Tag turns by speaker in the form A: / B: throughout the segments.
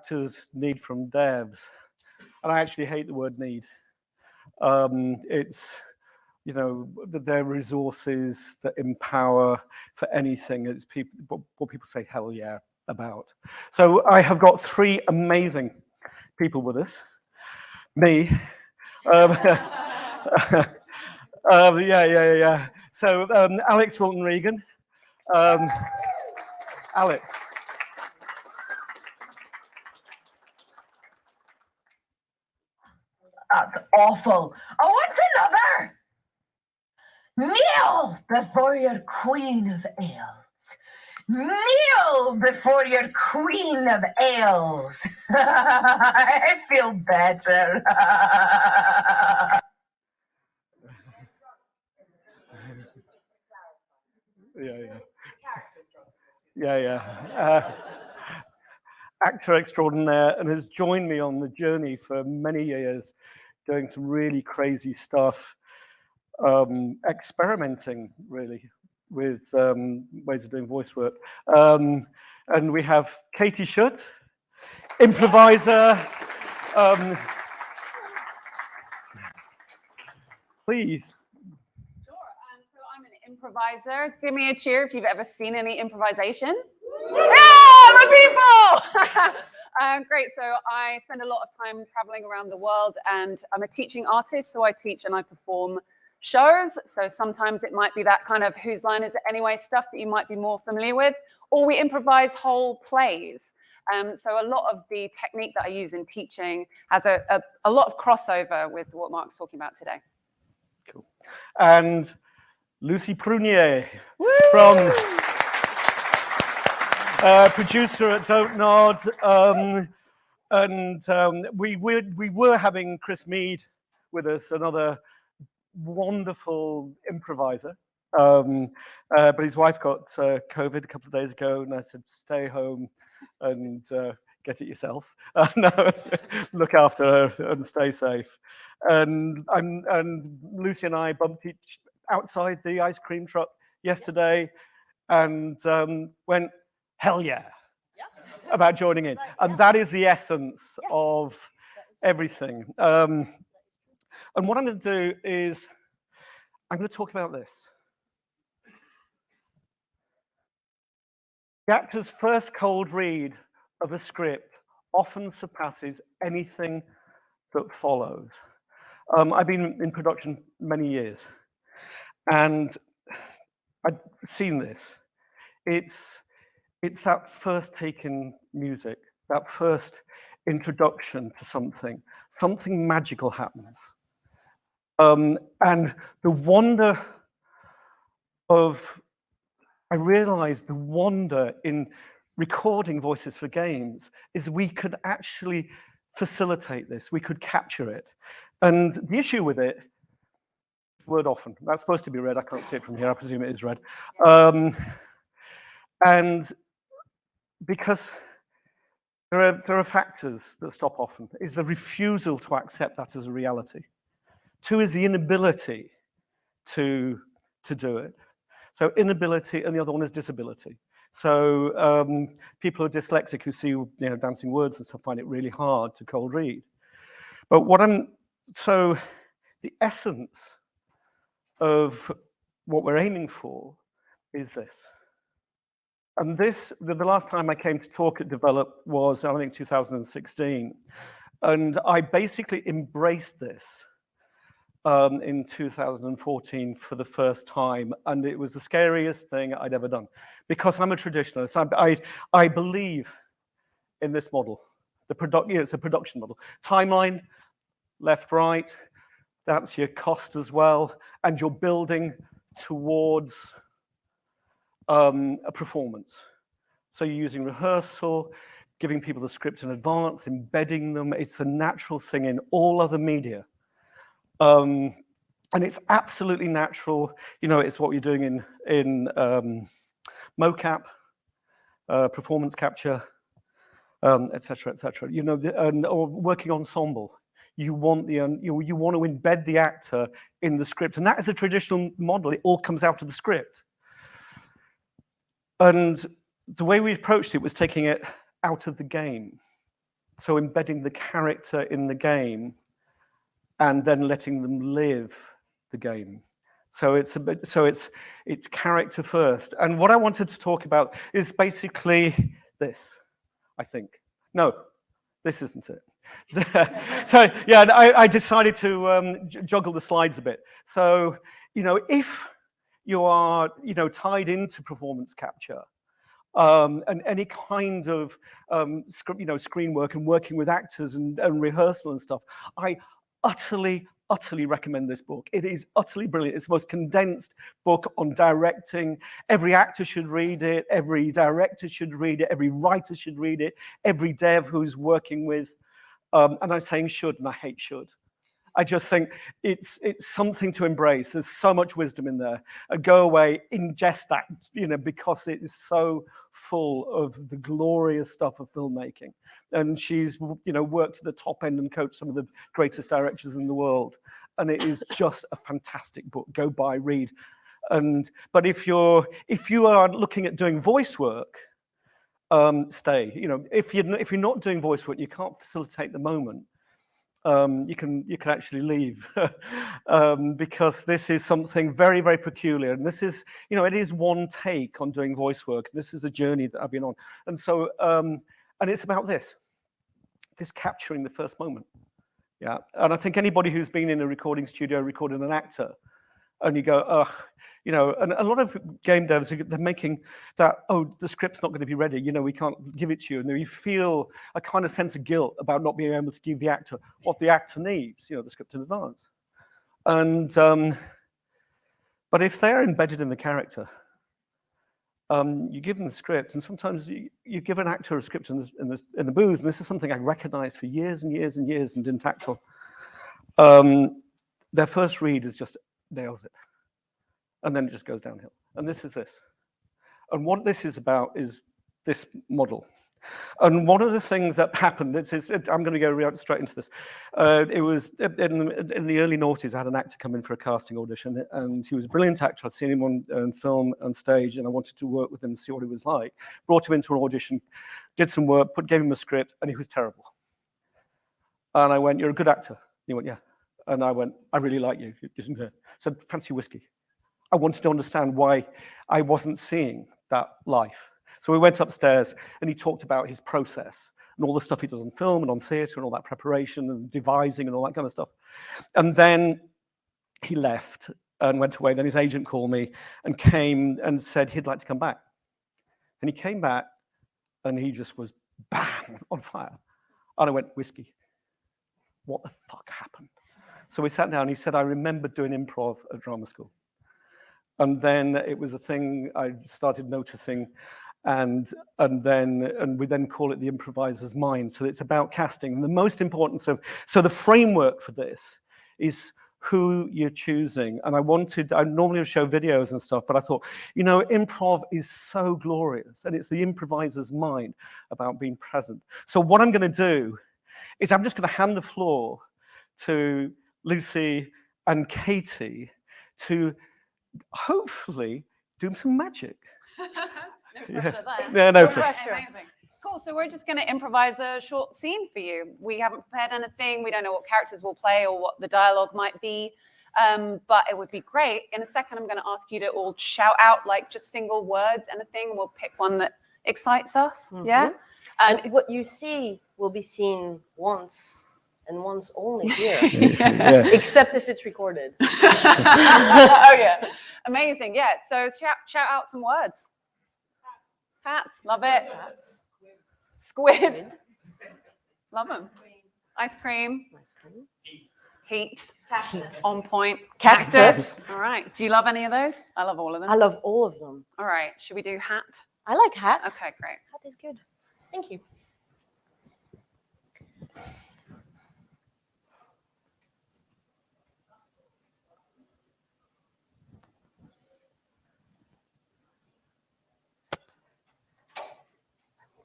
A: actors need from devs, and I actually hate the word need. It's, you know, their resources that empower for anything. It's people, what people say hell yeah about. So I have got 3 amazing people with us. Me. Yeah. So Alex Wilton Regan. Alex.
B: That's awful. I want another. Kneel before your queen of ales. Kneel before your queen of ales. I feel better.
A: Yeah. Actor extraordinaire, and has joined me on the journey for many years, doing some really crazy stuff, experimenting really with ways of doing voice work. And we have Katie Schutt, improviser. Please.
C: Sure. So I'm an improviser. Give me a cheer if you've ever seen any improvisation. Yeah, my people! Great. So I spend a lot of time traveling around the world, and I'm a teaching artist. So I teach and I perform shows. So sometimes it might be that kind of whose line is it anyway stuff that you might be more familiar with, or we improvise whole plays. So a lot of the technique that I use in teaching has a lot of crossover with what Mark's talking about today.
A: Cool. And Lucy Prunier from producer at Don't Nod. We were having Chris Mead with us, another wonderful improviser. But his wife got COVID a couple of days ago, and I said, stay home and get it yourself. No, look after her and stay safe. And Lucy and I bumped each outside the ice cream truck yesterday, and went, hell yeah, about joining in. And that is the essence of everything. And what I'm going to do is, I'm going to talk about this. The actor's first cold read of a script often surpasses anything that follows. I've been in production many years, and I've seen this. It's that first take in music, that first introduction to something magical happens. And the wonder of, I realized the wonder in recording Voices for Games is we could actually facilitate this, we could capture it. And the issue with it, word often, that's supposed to be red, I can't see it from here, I presume it is red. And because there are factors that stop often, is the refusal to accept that as a reality. 2 is the inability to do it. So inability, and the other one is disability. So people who are dyslexic who see dancing words and stuff find it really hard to cold read. But so the essence of what we're aiming for is this. And this, the last time I came to talk at Develop was, I think, 2016. And I basically embraced this in 2014 for the first time. And it was the scariest thing I'd ever done. Because I'm a traditionalist, I believe in this model. It's a production model. Timeline, left, right, that's your cost as well. And you're building towards a performance. So you're using rehearsal, giving people the script in advance, embedding them. It's a natural thing in all other media. And it's absolutely natural. It's what you're doing in mocap, performance capture, et cetera, et cetera. Or working ensemble. You want to embed the actor in the script. And that is a traditional model. It all comes out of the script. And the way we approached it was taking it out of the game. So embedding the character in the game and then letting them live the game. So it's a bit, so it's character first. And what I wanted to talk about is basically this, I think. No, this isn't it. So yeah, I decided to juggle the slides a bit. So, if you are, tied into performance capture, and any kind of screen work and working with actors and rehearsal and stuff, I utterly recommend this book. It is utterly brilliant. It's the most condensed book on directing. Every actor should read it. Every director should read it. Every writer should read it. Every dev who's working with, and I'm saying should, and I hate should. I just think it's something to embrace. There's so much wisdom in there. Go away, ingest that, because it is so full of the glorious stuff of filmmaking. And she's, worked at the top end and coached some of the greatest directors in the world. And it is just a fantastic book. Go buy, read. But if you are looking at doing voice work, stay. If you're not doing voice work, you can't facilitate the moment. You can actually leave because this is something very, very peculiar. And this is, it is one take on doing voice work. This is a journey that I've been on. And so, and it's about this capturing the first moment. Yeah. And I think anybody who's been in a recording studio recording an actor, and you go, ugh, and a lot of game devs, they're making that, the script's not going to be ready, we can't give it to you. And you feel a kind of sense of guilt about not being able to give the actor what the actor needs, the script in advance. And, but if they're embedded in the character, you give them the script, and sometimes you give an actor a script in the booth, and this is something I recognized for years and years and years and didn't act on. Their first read is just nails it. And then it just goes downhill. And this is this. And what this is about is this model. And one of the things that happened, I'm going to go straight into this. It was in the early noughties, I had an actor come in for a casting audition, and he was a brilliant actor. I'd seen him on film and stage, and I wanted to work with him and see what he was like. Brought him into an audition, did some work, gave him a script, and he was terrible. And I went, "You're a good actor." He went, "Yeah." And I went, "I really like you." He said, "Fancy whiskey." I wanted to understand why I wasn't seeing that life. So we went upstairs and he talked about his process and all the stuff he does on film and on theatre and all that preparation and devising and all that kind of stuff. And then he left and went away. Then his agent called me and came and said he'd like to come back. And he came back and he just was bam, on fire. And I went, "Whiskey, what the fuck happened?" So we sat down and he said, "I remember doing improv at drama school. And then it was a thing I started noticing, and we then call it the improviser's mind. So it's about casting. And the most important, so the framework for this is who you're choosing. And I normally show videos and stuff, but I thought, improv is so glorious, and it's the improviser's mind about being present. So what I'm going to do is I'm just going to hand the floor to Lucy and Katie to hopefully do some magic.
C: No pressure there.
A: Yeah, no pressure.
C: Amazing. Cool. So we're just going to improvise a short scene for you. We haven't prepared anything. We don't know what characters we'll play or what the dialogue might be. But it would be great. In a second, I'm going to ask you to all shout out like just single words, anything. We'll pick one that excites us. Mm-hmm. Yeah.
D: And what you see will be seen once. And once only here,
A: yeah.
D: Except if it's recorded.
C: Oh yeah, amazing. Yeah, so shout out some words. Hats, love it.
D: Hats.
C: Squid, love them. Ice cream. Heat.
D: Cactus.
C: On point. Cactus. All right. Do you love any of those? I love all of them.
D: I love all of them.
C: All right. Should we do hat?
D: I like hat.
C: Okay, great.
D: Hat is good. Thank you.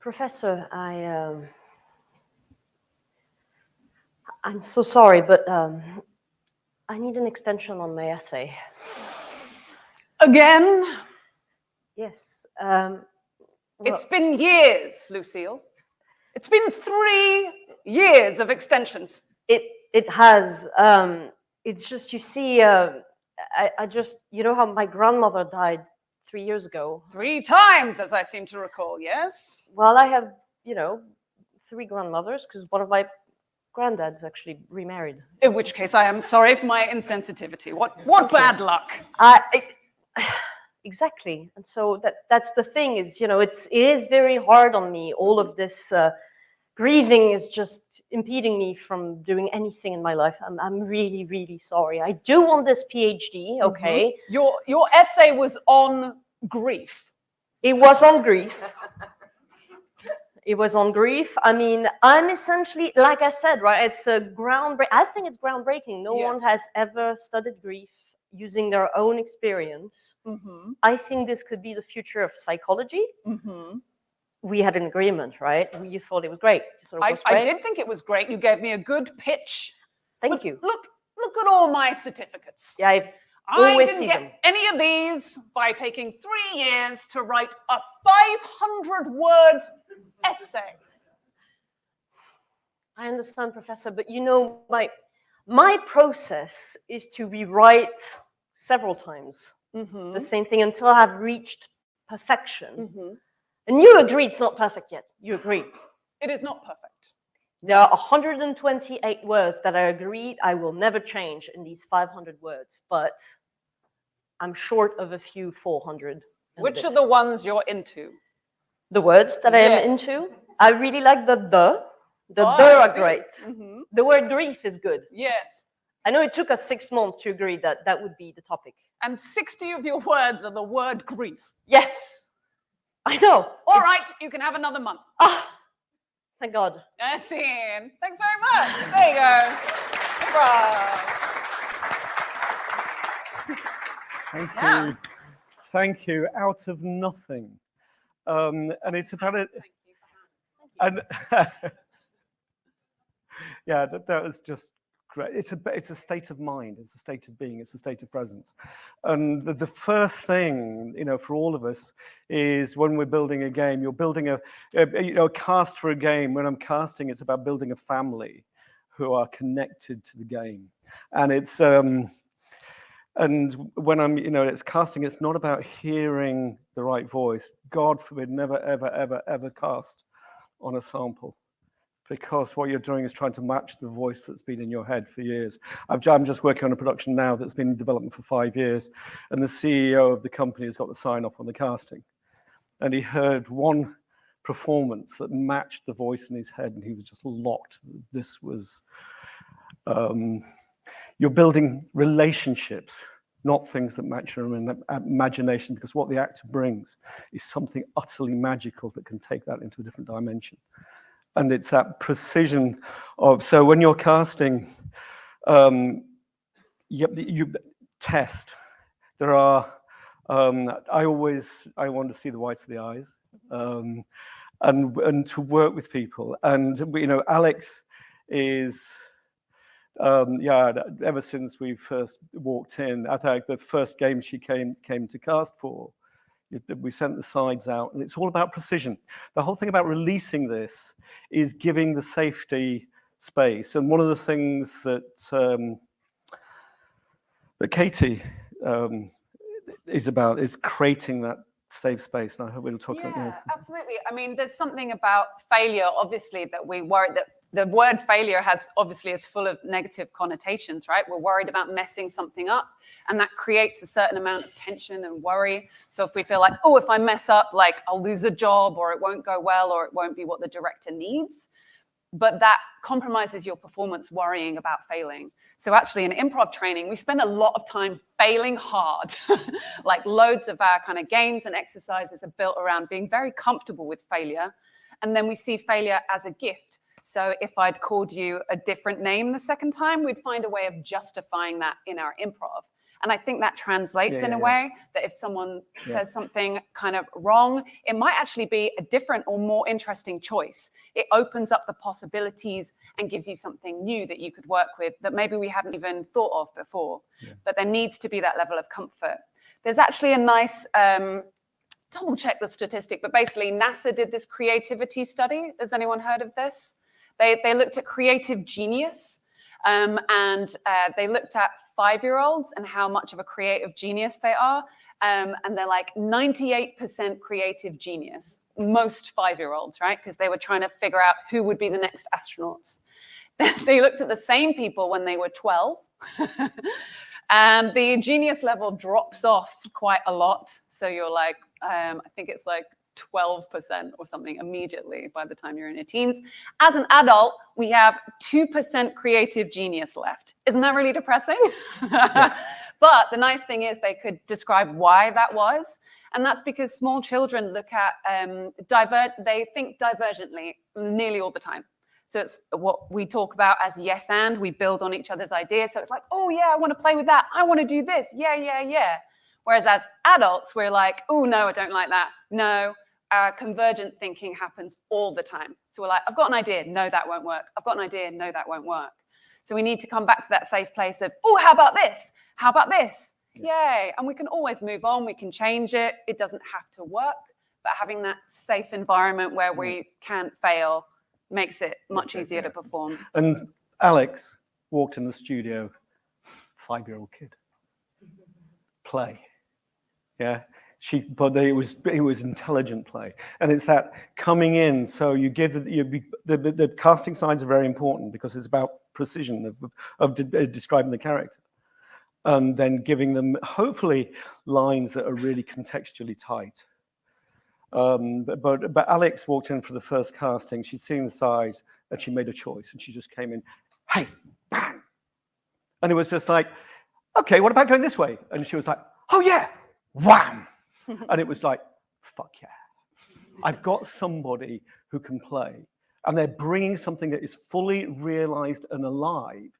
D: Professor, I'm so sorry, but I need an extension on my essay.
C: Again?
D: Yes.
C: It's been years, Lucille. It's been 3 years of extensions.
D: It has. It's just, you see, I just, you know how my grandmother died 3 years ago?
C: 3 times, as I seem to recall, yes?
D: Well, I have, 3 grandmothers, because one of my granddads actually remarried.
C: In which case, I am sorry for my insensitivity. What bad luck.
D: Exactly. And so that's the thing is, it is very hard on me. All of this grieving is just impeding me from doing anything in my life. I'm really, really sorry. I do want this PhD, okay?
C: Your essay was on grief.
D: It was on grief. It was on grief. I mean, I'm essentially, like I said, right, it's a I think it's groundbreaking. No one has ever studied grief using their own experience. I think this could be the future of psychology. We had an agreement, right? You thought it was great.
C: I did think it was great. You gave me a good pitch.
D: Thank you.
C: Look at all my certificates.
D: Yeah,
C: I
D: always
C: didn't
D: see
C: get
D: them.
C: any of these by taking 3 years to write a 500-word essay.
D: I understand, Professor, but my process is to rewrite several times the same thing until I've reached perfection. And you agree it's not perfect yet. You agree.
C: It is not perfect.
D: There are 128 words that I agreed I will never change in these 500 words, but I'm short of a few 400.
C: Which are the ones you're into?
D: The words that I am into? I really like the are great. The word grief is good.
C: Yes.
D: I know it took us 6 months to agree that that would be the topic.
C: And 60 of your words are the word grief.
D: Yes. I know.
C: All right, you can have another month.
D: Thank God.
C: Yassine, thanks very much. There you go.
A: Thank you. Thank you. Out of nothing. And it's about it. And yeah, that was just great. It's a state of mind. It's a state of being. It's a state of presence. And the first thing, for all of us is when we're building a game, you're building a cast for a game. When I'm casting, it's about building a family who are connected to the game. And it's and when I'm, it's casting, it's not about hearing the right voice. God forbid, never, ever, ever, ever cast on a sample, because what you're doing is trying to match the voice that's been in your head for years. I'm just working on a production now that's been in development for 5 years, and the CEO of the company has got the sign-off on the casting. And he heard one performance that matched the voice in his head, and he was just locked. This was... you're building relationships, not things that match your imagination, because what the actor brings is something utterly magical that can take that into a different dimension. And it's that precision of, so when you're casting, you test. There are, I want to see the whites of the eyes, and to work with people. And, Alex is, ever since we first walked in, I think the first game she came to cast for, we sent the sides out, and it's all about precision. The whole thing about releasing this is giving the safety space. And one of the things that that Katie is about is creating that safe space. And I hope we'll talk about that.
C: Yeah, absolutely. I mean, there's something about failure, obviously, that we worry that the word failure is full of negative connotations, right? We're worried about messing something up, and that creates a certain amount of tension and worry. So if we feel like, oh, if I mess up, like I'll lose a job, or it won't go well, or it won't be what the director needs, but that compromises your performance worrying about failing. So actually in improv training, we spend a lot of time failing hard. Like loads of our kind of games and exercises are built around being very comfortable with failure. And then we see failure as a gift. So if I'd called you a different name the second time, we'd find a way of justifying that in our improv. And I think that translates in a way that if someone says something kind of wrong, it might actually be a different or more interesting choice. It opens up the possibilities and gives you something new that you could work with that maybe we hadn't even thought of before. But there needs to be that level of comfort. There's actually a nice, double check the statistic, but basically NASA did this creativity study. Has anyone heard of this? They looked at creative genius, and they looked at 5-year-olds and how much of a creative genius they are. And they're like 98% creative genius, most 5-year-olds, right? Because they were trying to figure out who would be the next astronauts. They looked at the same people when they were 12. And the genius level drops off quite a lot. So you're like, I think it's like 12% or something immediately by the time you're in your teens. As an adult, we have 2% creative genius left. Isn't that really depressing? Yeah. But the nice thing is they could describe why that was. And that's because small children look at, they think divergently nearly all the time. So it's what we talk about as yes and, we build on each other's ideas. So it's like, oh yeah, I want to play with that. I want to do this. Yeah, yeah, yeah. Whereas as adults, we're like, oh no, I don't like that. No, our convergent thinking happens all the time. So we're like, I've got an idea. No, that won't work. I've got an idea. No, that won't work. So we need to come back to that safe place of, oh, how about this? How about this? Yay. And we can always move on. We can change it. It doesn't have to work. But having that safe environment where we can't fail makes it much easier to perform.
A: And Alex walked in the studio, 5-year-old kid, play. Yeah. But it was intelligent play, and it's that coming in. So you give the casting signs are very important because it's about precision of describing the character, and then giving them hopefully lines that are really contextually tight. But Alex walked in for the first casting. She'd seen the sides and she made a choice, and she just came in, hey, bang, and it was just like, okay, what about going this way? And she was like, oh yeah, wham. And it was like, fuck yeah. I've got somebody who can play, and they're bringing something that is fully realized and alive,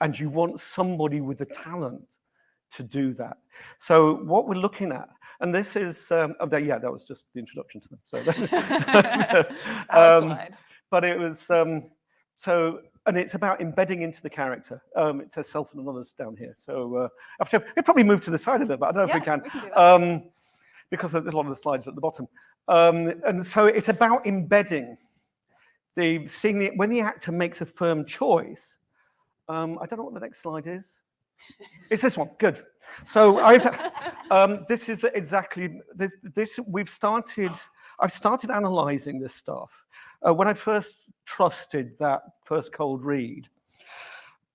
A: and you want somebody with the talent to do that. So what we're looking at, and this is, that was just the introduction to them. But it was, and it's about embedding into the character. It says self and another's down here. So we'll probably move to the side of it, but I don't know if we can. Because a lot of the slides are at the bottom. And so it's about embedding, when the actor makes a firm choice. I don't know what the next slide is. It's this one, good. So this is exactly this. I've started analyzing this stuff. When I first trusted that first cold read,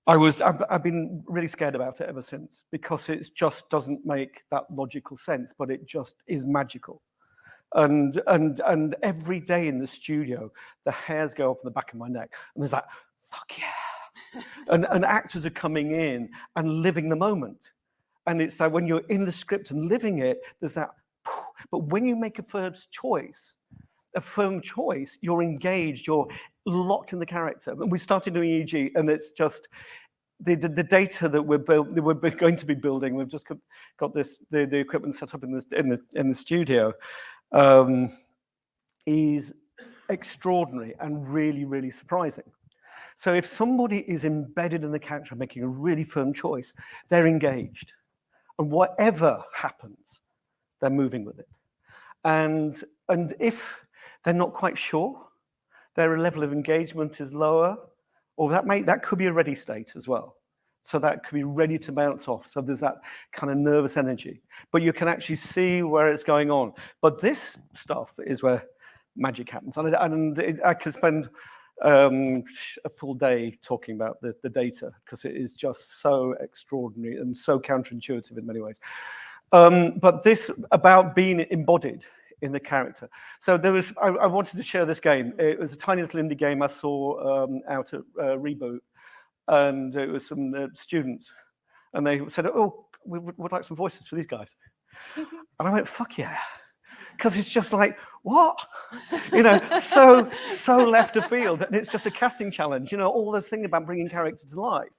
A: I've been really scared about it ever since, because it just doesn't make that logical sense, but it just is magical. And every day in the studio, the hairs go up on the back of my neck, and there's like, fuck yeah. and actors are coming in and living the moment. And it's like when you're in the script and living it, there's that, but when you make a firm choice, you're engaged, you're locked in the character. And we started doing EEG, and it's just the data that we're going to be building. We've just got this the equipment set up in the studio, is extraordinary and really, really surprising. So if somebody is embedded in the character, making a really firm choice, they're engaged, and whatever happens, they're moving with it. And if they're not quite sure, their level of engagement is lower, or that could be a ready state as well. So that could be ready to bounce off. So there's that kind of nervous energy, but you can actually see where it's going on. But this stuff is where magic happens. And I could spend a full day talking about the data, because it is just so extraordinary and so counterintuitive in many ways. But this about being embodied in the character. So I wanted to share this game. It was a tiny little indie game I saw out at Reboot, and it was some students, and they said, oh, we would like some voices for these guys. And I went, fuck yeah. Because it's just like, what? So left of field. And it's just a casting challenge, all those things about bringing characters to life.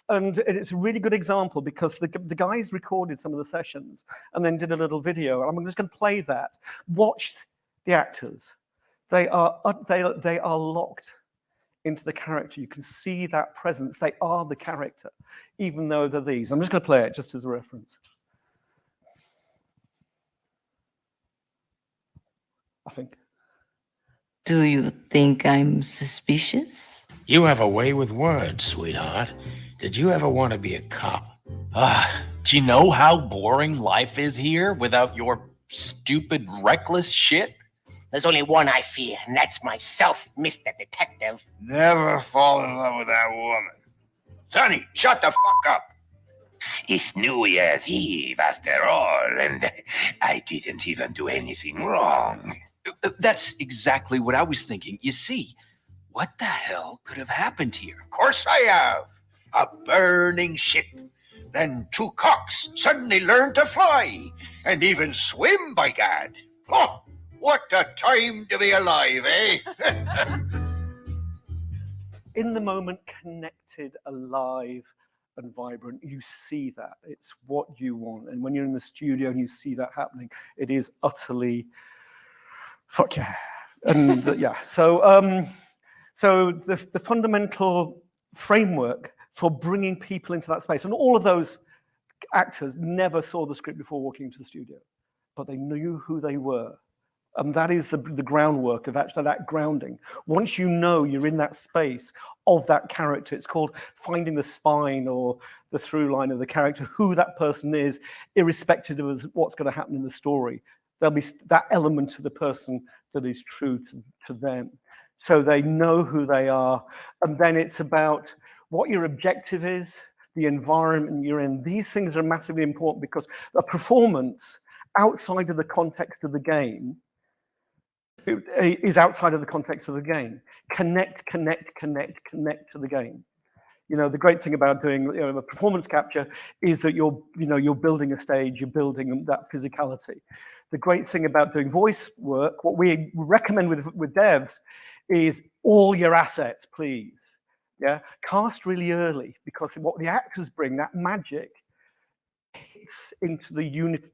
A: And it's a really good example, because the guys recorded some of the sessions and then did a little video. And I'm just going to play that. Watch the actors. They are locked into the character. You can see that presence. They are the character, even though they're these. I'm just going to play it just as a reference. I think.
B: Do you think I'm suspicious?
E: You have a way with words, sweetheart. Did you ever want to be a cop?
F: Do you know how boring life is here without your stupid, reckless shit?
G: There's only one I fear, and that's myself, Mr. Detective.
E: Never fall in love with that woman. Sonny, shut the fuck up.
G: It's New Year's Eve, after all, and I didn't even do anything wrong.
F: That's exactly what I was thinking. You see, what the hell could have happened here?
E: Of course I have. A burning ship. Then two cocks suddenly learned to fly. And even swim, by gad. Oh, what a time to be alive, eh?
A: In the moment, connected, alive, and vibrant, you see that. It's what you want. And when you're in the studio and you see that happening, it is utterly, fuck yeah. And yeah, so the fundamental framework for bringing people into that space, and all of those actors never saw the script before walking into the studio, but they knew who they were. And that is the groundwork of actually that grounding. Once you know you're in that space of that character, it's called finding the spine or the through line of the character, who that person is, irrespective of what's going to happen in the story. There'll be that element of the person that is true to them. So they know who they are. And then it's about what your objective is, the environment you're in. These things are massively important because the performance outside of the context of the game is outside of the context of the game. Connect to the game. You know, the great thing about doing a performance capture is that you're building a stage, you're building that physicality. The great thing about doing voice work, what we recommend with devs, is all your assets, please. Yeah, cast really early, because what the actors bring, that magic, hits into the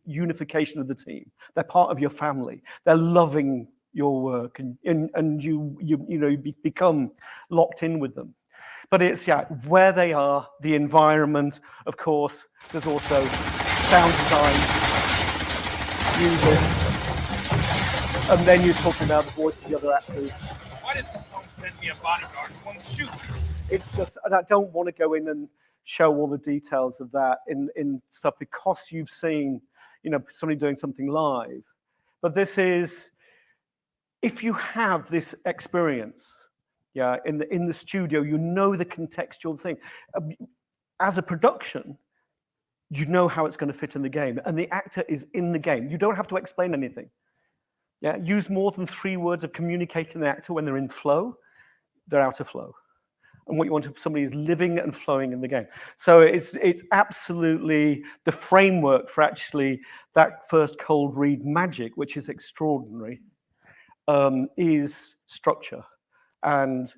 A: unification of the team. They're part of your family. They're loving your work, and you become locked in with them. But it's where they are, the environment, of course. There's also sound design, music, and then you're talking about the voice of the other actors.
E: Why does someone send me a bodyguard who won't shoot?
A: It's just, and I don't want to go in and show all the details of that in stuff, because you've seen, somebody doing something live. But this is, if you have this experience, in the studio, you know the contextual thing. As a production, you know how it's going to fit in the game, and the actor is in the game. You don't have to explain anything. Yeah, use more than 3 words of communicating the actor. When they're in flow, they're out of flow. And what you want, somebody is living and flowing in the game. So it's absolutely the framework for actually that first cold read magic, which is extraordinary, is structure and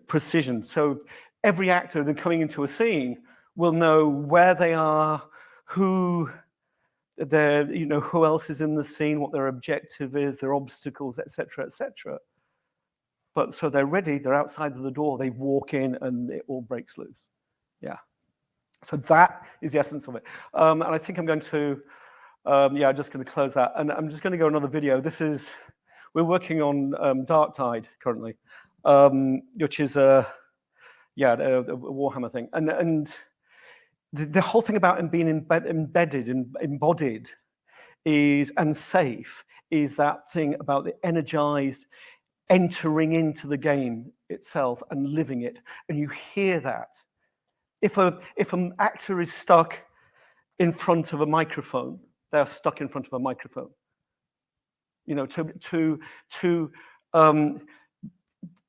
A: precision. So every actor then coming into a scene will know where they are, who else is in the scene, what their objective is, their obstacles, etc., etc. But so they're ready, they're outside of the door, they walk in and it all breaks loose. Yeah. So that is the essence of it. And I think I'm going to, I'm just going to close that. And I'm just going to go another video. We're working on Dark Tide currently, which is a Warhammer thing. And the whole thing about being embedded and embodied and safe is that thing about the energized, entering into the game itself and living it, and you hear that. If an actor is stuck in front of a microphone, they're stuck in front of a microphone. To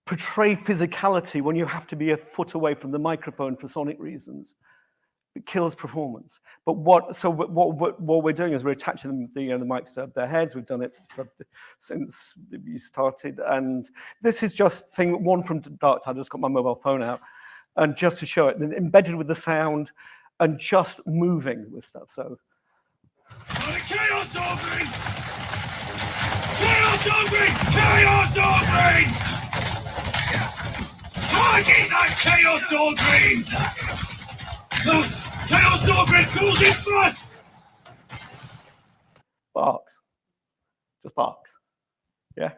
A: portray physicality when you have to be a foot away from the microphone for sonic reasons, it kills performance. But what we're doing is we're attaching the mics to their heads. We've done it since we started, and this is just one from Dark Tide. I just got my mobile phone out, and just to show it, embedded with the sound, and just moving with stuff. So.
E: Chaos Ogre! Chaos Ogre! Chaos Ogre! Target that Chaos Ogre! Chaos Ogre goes in first!
A: Barks. Just barks. Yeah.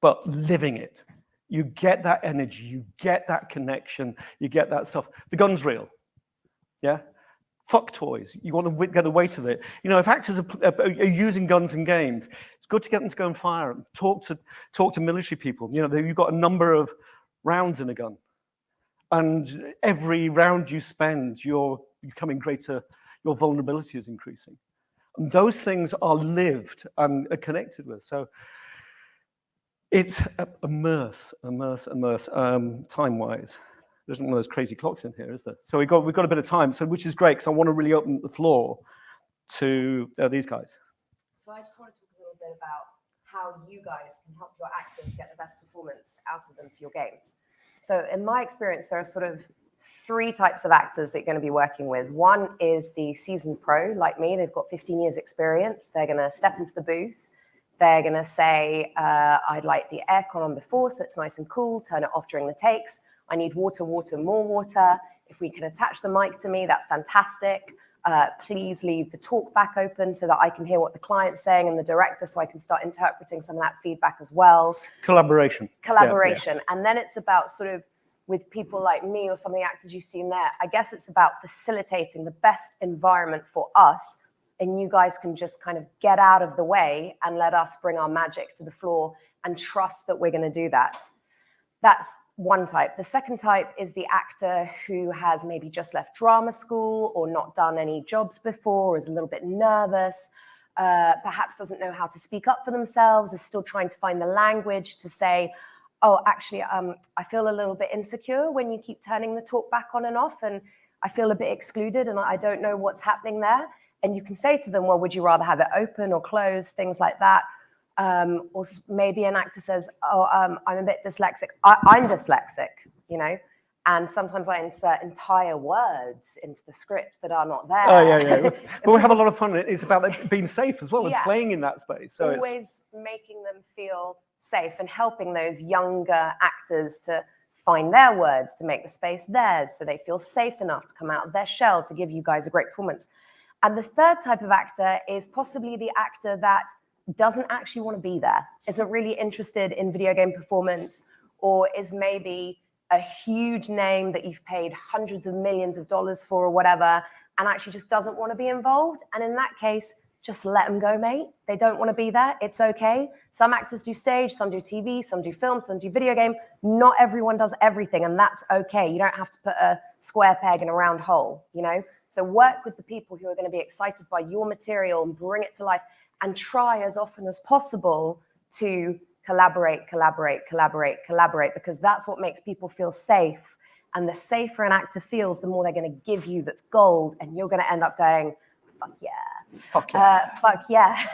A: but living it. You get that energy, you get that connection, you get that stuff. The gun's real, yeah? Fuck toys. You want to get the weight of it. You know, if actors are using guns in games, it's good to get them to go and fire them. Talk to military people. You know, you've got a number of rounds in a gun. And every round you spend, you're becoming greater, your vulnerability is increasing. And those things are lived and are connected with. So it's immerse, time-wise. There isn't one of those crazy clocks in here, is there? So we've got a bit of time, so which is great, because I want to really open the floor to these guys.
H: So I just want to talk a little bit about how you guys can help your actors get the best performance out of them for your games. So in my experience, there are sort of 3 types of actors that you're going to be working with. One is the seasoned pro, like me. They've got 15 years experience. They're going to step into the booth. They're going to say, I'd like the aircon on before so it's nice and cool, turn it off during the takes. I need water, more water. If we can attach the mic to me, that's fantastic. Please leave the talk back open so that I can hear what the client's saying and the director, so I can start interpreting some of that feedback as well.
A: Collaboration.
H: Yeah. And then it's about sort of, with people like me or some of the actors you've seen there, I guess it's about facilitating the best environment for us, and you guys can just kind of get out of the way and let us bring our magic to the floor and trust that we're going to do that. That's one type. The second type is the actor who has maybe just left drama school or not done any jobs before, or is a little bit nervous, perhaps doesn't know how to speak up for themselves, is still trying to find the language to say, oh, actually, I feel a little bit insecure when you keep turning the talk back on and off, and I feel a bit excluded and I don't know what's happening there. And you can say to them, well, would you rather have it open or closed, things like that. Or maybe an actor says, oh, I'm a bit dyslexic. I'm dyslexic, you know, and sometimes I insert entire words into the script that are not there.
A: Oh, yeah. But we have a lot of fun. It's about being safe as well and playing in that space. So
H: always making them feel safe and helping those younger actors to find their words, to make the space theirs, so they feel safe enough to come out of their shell to give you guys a great performance. And the third type of actor is possibly the actor that doesn't actually want to be there, isn't really interested in video game performance, or is maybe a huge name that you've paid hundreds of millions of dollars for or whatever, and actually just doesn't want to be involved. And in that case, just let them go, mate. They don't want to be there. It's okay. Some actors do stage, some do TV, some do film, some do video game. Not everyone does everything, and that's okay. You don't have to put a square peg in a round hole, you know? So work with the people who are going to be excited by your material and bring it to life, and try as often as possible to collaborate, because that's what makes people feel safe. And the safer an actor feels, the more they're going to give you that's gold, and you're going to end up going, fuck yeah.
A: Fuck yeah.
H: Fuck yeah.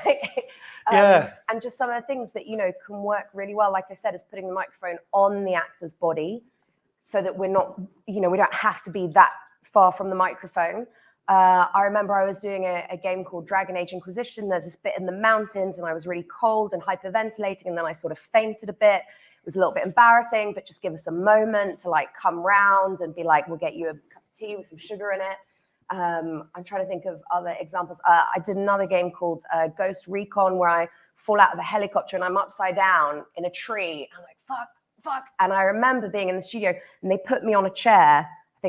A: Yeah.
H: And just some of the things that, you know, can work really well, like I said, is putting the microphone on the actor's body so that we're not, you know, we don't have to be that far from the microphone. I remember I was doing a game called Dragon Age Inquisition. There's this bit in the mountains and I was really cold and hyperventilating, and then I sort of fainted a bit. It was a little bit embarrassing, but just give us a moment to like come round and be like, we'll get you a cup of tea with some sugar in it. I'm trying to think of other examples. I did another game called Ghost Recon, where I fall out of a helicopter and I'm upside down in a tree. I'm like, fuck. And I remember being in the studio and they put me on a chair. I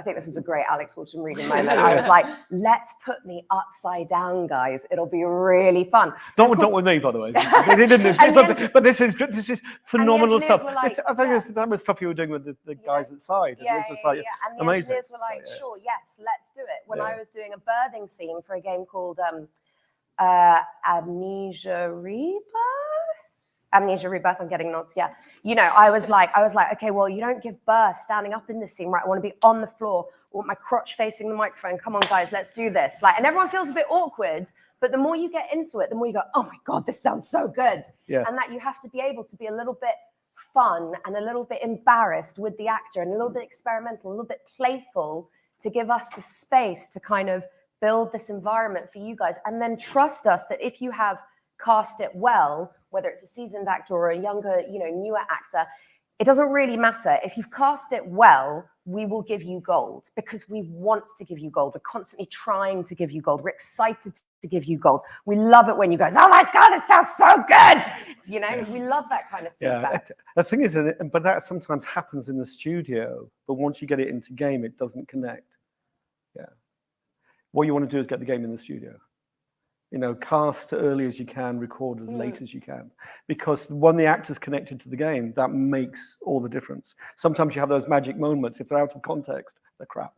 H: think this was a great Alex Walton reading moment. I was like, let's put me upside down, guys. It'll be really fun.
A: Not with me, by the way. They didn't, but this is phenomenal stuff.
H: Like,
A: I think that was stuff you were doing with the guys at the side.
H: Yeah.
A: And the amazing.
H: Engineers were like, sure, yes, let's do it. When I was doing a birthing scene for a game called Amnesia Rebirth, I'm getting nods, yeah. You know, I was like, okay, well, you don't give birth standing up in this scene, right? I want to be on the floor, I want my crotch facing the microphone. Come on, guys, let's do this. Like, and everyone feels a bit awkward, but the more you get into it, the more you go, oh my God, this sounds so good.
A: Yeah.
H: And that you have to be able to be a little bit fun and a little bit embarrassed with the actor and a little bit experimental, a little bit playful, to give us the space to kind of build this environment for you guys. And then trust us that if you have cast it well, whether it's a seasoned actor or a younger, you know, newer actor, it doesn't really matter. If you've cast it well, we will give you gold, because we want to give you gold. We're constantly trying to give you gold. We're excited to give you gold. We love it when you guys, oh my God, it sounds so good. You know, we love that kind of feedback.
A: Yeah, the thing is, but that sometimes happens in the studio, but once you get it into game, it doesn't connect. Yeah. What you want to do is get the game in the studio. You know, cast early as you can, record as late as you can. Because when the actor's connected to the game, that makes all the difference. Sometimes you have those magic moments. If they're out of context, they're crap.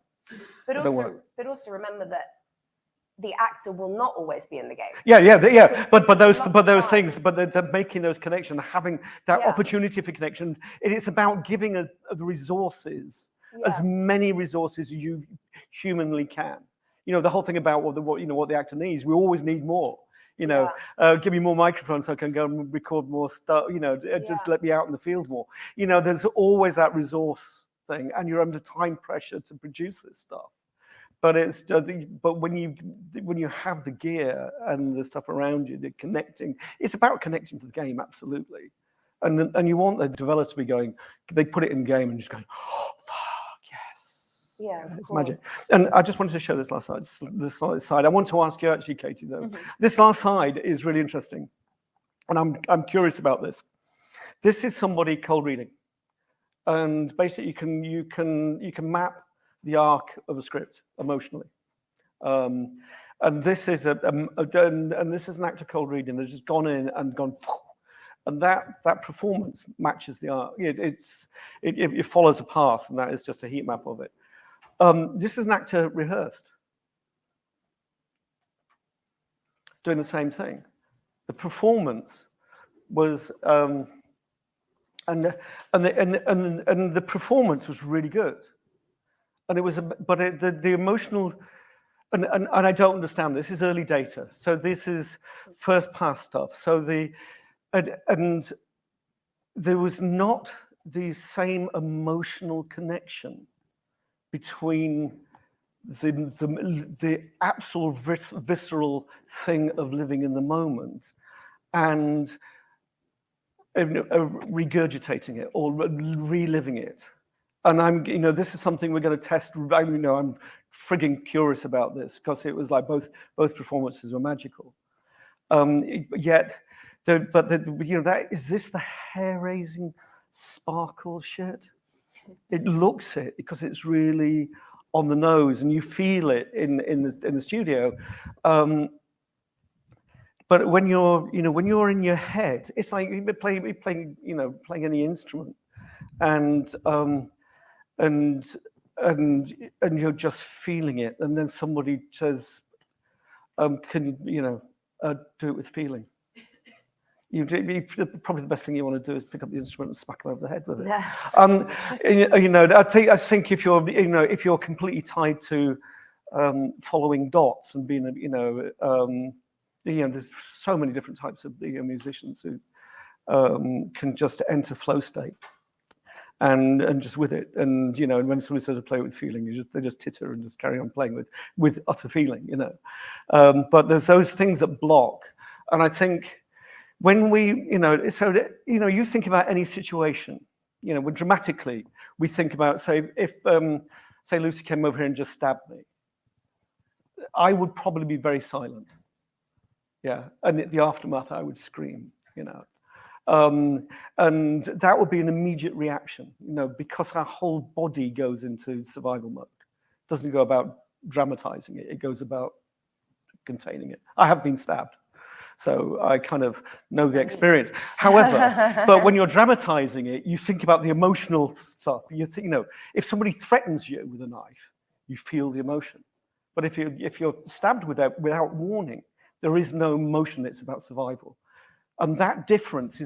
H: But also remember that the actor will not always be in the game.
A: Yeah. But those things, but they're making those connections, having that opportunity for connection. It's about giving the resources, as many resources as you humanly can. You know, the whole thing about what the actor needs. We always need more. You know, give me more microphones so I can go and record more stuff. You know, just let me out in the field more. You know, there's always that resource thing, and you're under time pressure to produce this stuff. But when you have the gear and the stuff around you, the connecting, it's about connecting to the game, absolutely. And you want the developer to be going, they put it in game and just going, oh, fuck, yes.
H: Yeah,
A: it's magic. And I just wanted to show this last side. I want to ask you actually, Katie, though. This last side is really interesting. And I'm curious about this. This is somebody cold reading. And basically you can map the arc of a script emotionally, and this is this is an actor cold reading. They've just gone in and gone, and that performance matches the arc. It follows a path, and that is just a heat map of it. This is an actor rehearsed, doing the same thing. The performance was, and the performance was really good. And it was, the emotional, and I don't understand. This is early data, so this is first pass stuff. So and there was not the same emotional connection between the absolute visceral thing of living in the moment and regurgitating it or reliving it. And this is something we're going to test. I'm frigging curious about this because it was like both performances were magical. Yet, is this the hair-raising sparkle shit? It looks it because it's really on the nose, and you feel it in the studio. But when you're in your head, it's like you're playing any instrument, and you're just feeling it, and then somebody says, "Can you do it with feeling?" Probably the best thing you want to do is pick up the instrument and smack them over the head with it. I think if you're completely tied to following dots and being there's so many different types of musicians who can just enter flow state. And just with it, and when somebody says to play with feeling, they just titter and just carry on playing with utter feeling, But there's those things that block, and I think when we, you think about any situation, when dramatically we think about, say, if say Lucy came over here and just stabbed me, I would probably be very silent, and in the aftermath I would scream, And that would be an immediate reaction, because our whole body goes into survival mode. It doesn't go about dramatizing it. It goes about containing it. I have been stabbed, so I kind of know the experience. However, but when you're dramatizing it, you think about the emotional stuff. You think, if somebody threatens you with a knife, you feel the emotion. But if you're stabbed without warning, there is no emotion. It's about survival. And that difference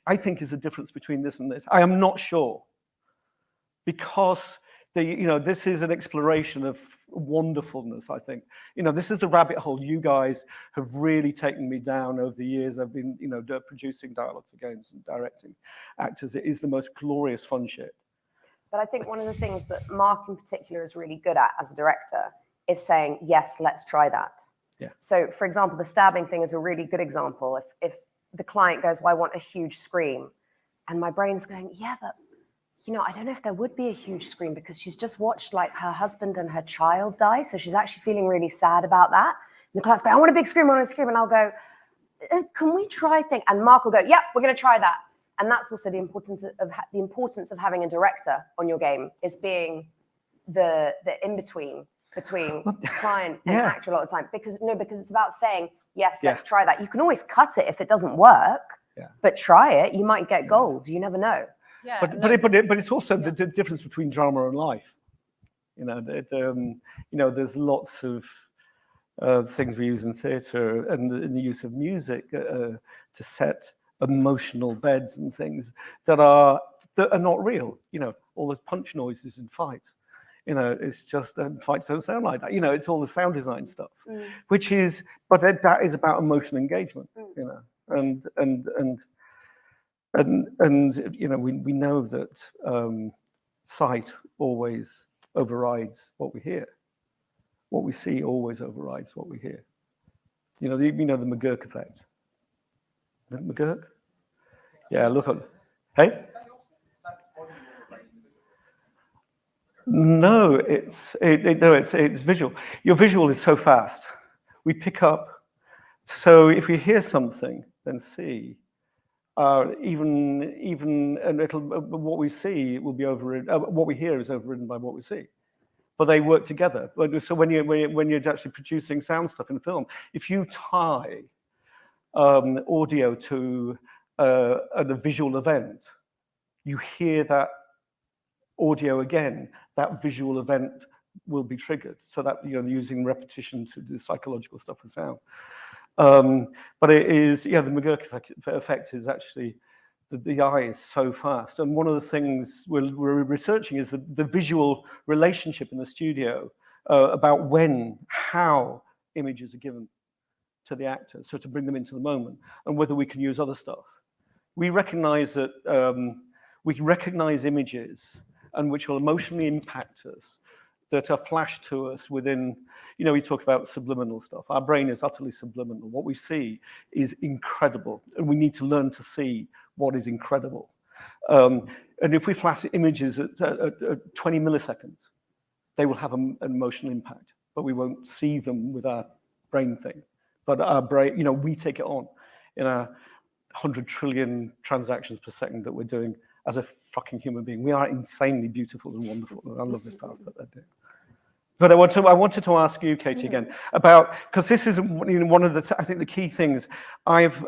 A: I think, is the difference between this and this. I am not sure, because this is an exploration of wonderfulness. I think this is the rabbit hole you guys have really taken me down over the years. I've been producing dialogue for games and directing actors. It is the most glorious fun shit.
H: But I think one of the things that Mark in particular is really good at as a director is saying, yes, let's try that.
A: Yeah.
H: So, for example, the stabbing thing is a really good example. If the client goes, well, I want a huge scream, and my brain's going, yeah, but I don't know if there would be a huge scream because she's just watched like her husband and her child die, so she's actually feeling really sad about that. the class go, I want a big scream, I want a scream. And I'll go, can we try thing? And Mark will go, yep, we're going to try that. And that's also the importance of having a director on your game, is being the in-between between client and actor a lot of the time. Because it's about saying, yes, let's try that. You can always cut it if it doesn't work, but try it. You might get gold. You never know.
C: Yeah,
A: but it's also the difference between drama and life. You know, there's lots of things we use in theatre and in the use of music to set emotional beds and things that are not real. You know, all those punch noises in fights. You know, it's just fights don't sound like that. You know, it's all the sound design stuff, which is, but that is about emotional engagement. You know, and you know, we know that sight always overrides what we hear. What we see always overrides what we hear. You know the McGurk effect. The McGurk? Yeah, look on. Hey? No, it's visual. Your visual is so fast. We pick up. So if we hear something, then see. Even and what we see will be what we hear is overridden by what we see. But they work together. So when you're actually producing sound stuff in film, if you tie audio to a visual event, you hear that audio again, that visual event will be triggered. So that, you know, using repetition to do psychological stuff with sound. But it is, the McGurk effect is actually, the eye is so fast. And one of the things we're researching is the visual relationship in the studio about how images are given to the actor, so to bring them into the moment, and whether we can use other stuff. We recognize that we can recognize images and which will emotionally impact us, that are flashed to us within, you know, we talk about subliminal stuff. Our brain is utterly subliminal. What we see is incredible, and we need to learn to see what is incredible. And if we flash images at 20 milliseconds, they will have an emotional impact, but we won't see them with our brain thing. But our brain, you know, we take it on in our 100 trillion transactions per second that we're doing as a fucking human being. We are insanely beautiful and wonderful. And I love this part that I do. But I wanted to ask you, Katie, again about, because this is one of the I think the key things I've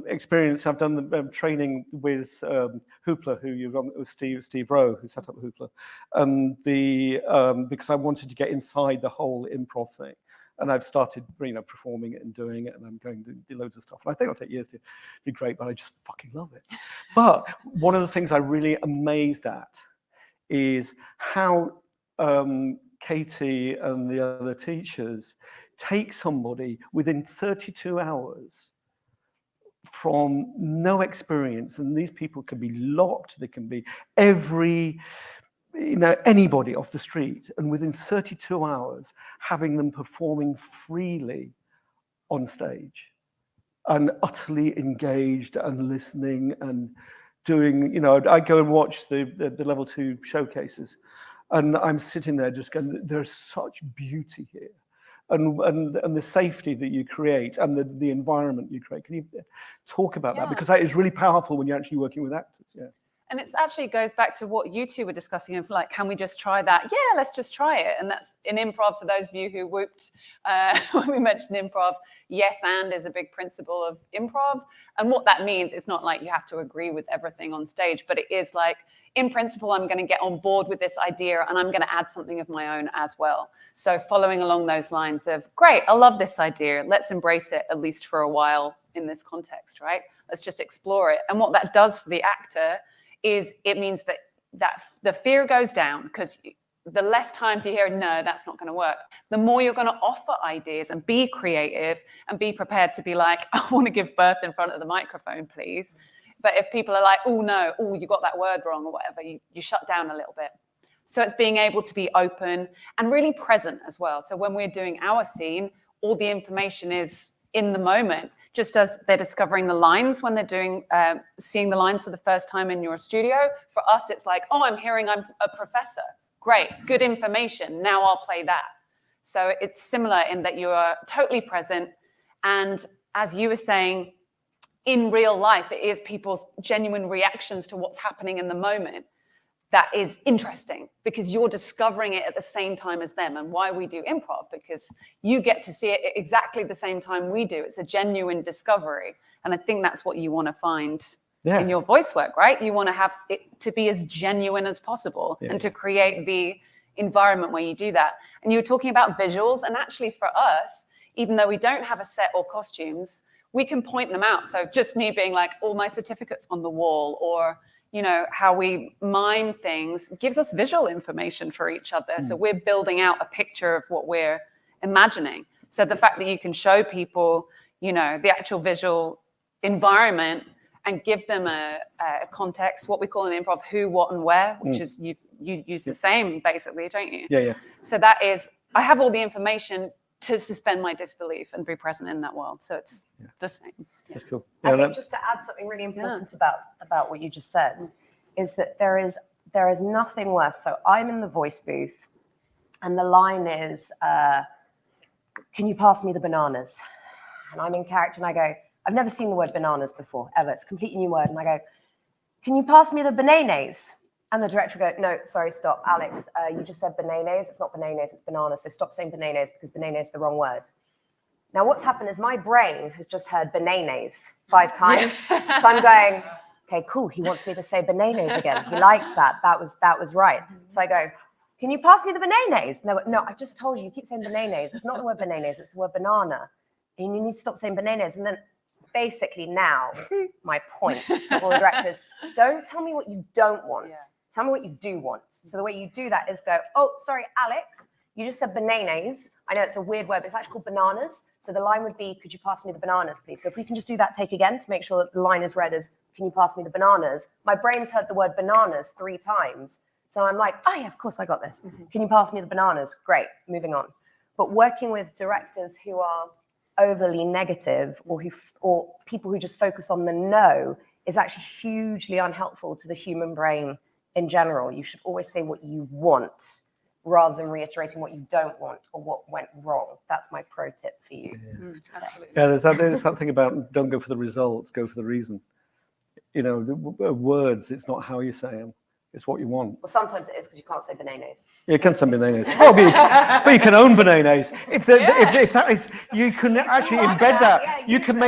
A: experienced. I've done the training with Hoopla, who you run with Steve Rowe, who set up Hoopla, because I wanted to get inside the whole improv thing. And I've started, you know, performing it and doing it, and I'm going to do loads of stuff. And I think it'll take years to be great, but I just fucking love it. But one of the things I'm really amazed at is how Katie and the other teachers take somebody within 32 hours from no experience, and these people can be locked, they can be anybody off the street, and within 32 hours, having them performing freely on stage and utterly engaged and listening and doing, you know, I go and watch the level 2 showcases, and I'm sitting there just going, there's such beauty here. And the safety that you create and the environment you create. Can you talk about that? Because that is really powerful when you're actually working with actors. Yeah.
C: And it actually goes back to what you two were discussing of like, can we just try that? Yeah, let's just try it. And that's in improv, for those of you who whooped when we mentioned improv, yes and is a big principle of improv. And what that means, it's not like you have to agree with everything on stage, but it is like, in principle, I'm going to get on board with this idea and I'm going to add something of my own as well. So following along those lines of, great, I love this idea. Let's embrace it, at least for a while in this context, right? Let's just explore it. And what that does for the actor is it means that the fear goes down, because the less times you hear, no, that's not going to work, the more you're going to offer ideas and be creative and be prepared to be like, I want to give birth in front of the microphone, please. But if people are like, oh, no, oh, you got that word wrong or whatever, you shut down a little bit. So it's being able to be open and really present as well. So when we're doing our scene, all the information is in the moment. Just as they're discovering the lines when they're doing, seeing the lines for the first time in your studio. For us, it's like, oh, I'm hearing I'm a professor. Great, good information. Now I'll play that. So it's similar in that you are totally present. And as you were saying, in real life, it is people's genuine reactions to what's happening in the moment that is interesting, because you're discovering it at the same time as them. And why we do improv, because you get to see it at exactly the same time we do. It's a genuine discovery. And I think that's what you want to find in your voice work, right? You want to have it to be as genuine as possible and to create the environment where you do that. And you were talking about visuals, and actually for us, even though we don't have a set or costumes, we can point them out. So just me being like, all my certificates on the wall, or you know, how we mime things gives us visual information for each other. So we're building out a picture of what we're imagining. So the fact that you can show people, you know, the actual visual environment and give them a context, what we call in improv, who, what, and where, which is you use the same basically, don't you?
A: Yeah.
C: So that is, I have all the information to suspend my disbelief and be present in that world. So it's the same.
A: That's cool.
H: I think just to add something really important about what you just said is that there is nothing worse. So I'm in the voice booth and the line is, can you pass me the bananas? And I'm in character and I go, I've never seen the word bananas before, ever. It's a completely new word. And I go, can you pass me the bananas? And the director will go, no, sorry, stop. Alex, you just said bananas. It's not bananas, it's bananas. So stop saying bananas because bananas is the wrong word. Now what's happened is my brain has just heard bananas 5 times. So I'm going, okay, cool. He wants me to say bananas again. He liked that. That was right. So I go, can you pass me the bananas? No, I just told you keep saying bananas. It's not the word bananas, it's the word banana. And you need to stop saying bananas. And then basically now my point to all the directors, don't tell me what you don't want. Tell me what you do want. So the way you do that is go, oh, sorry, Alex, you just said bananas. I know it's a weird word, but it's actually called bananas. So the line would be, could you pass me the bananas, please? So if we can just do that take again to make sure that the line is read as, can you pass me the bananas? My brain's heard the word bananas 3 times. So I'm like, oh yeah, of course I got this. Can you pass me the bananas? Great, moving on. But working with directors who are overly negative or people who just focus on the no is actually hugely unhelpful to the human brain in general. You should always say what you want rather than reiterating what you don't want or what went wrong. That's my pro tip for you.
A: Yeah, there's that thing about don't go for the results, go for the reason. You know, the words, it's not how you say them, it's what you want.
H: Well, sometimes it is because you can't say bananas.
A: Yeah, you can say bananas. Oh, but you can own bananas. If that is, you can actually embed that. You can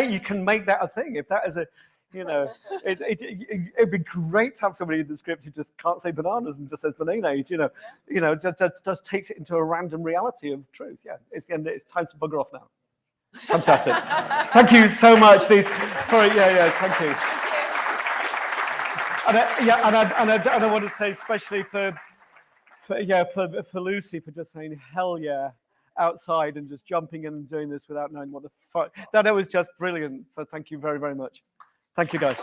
A: make that a thing. If that is a, you know, it'd be great to have somebody in the script who just can't say bananas and just says bananas. You know, just takes it into a random reality of truth. Yeah, it's the end. It's time to bugger off now. Fantastic. Thank you so much. Thank you. And I want to say especially for Lucy for just saying hell yeah outside and just jumping in and doing this without knowing what the fuck. That was just brilliant. So thank you very, very much. Thank you, guys.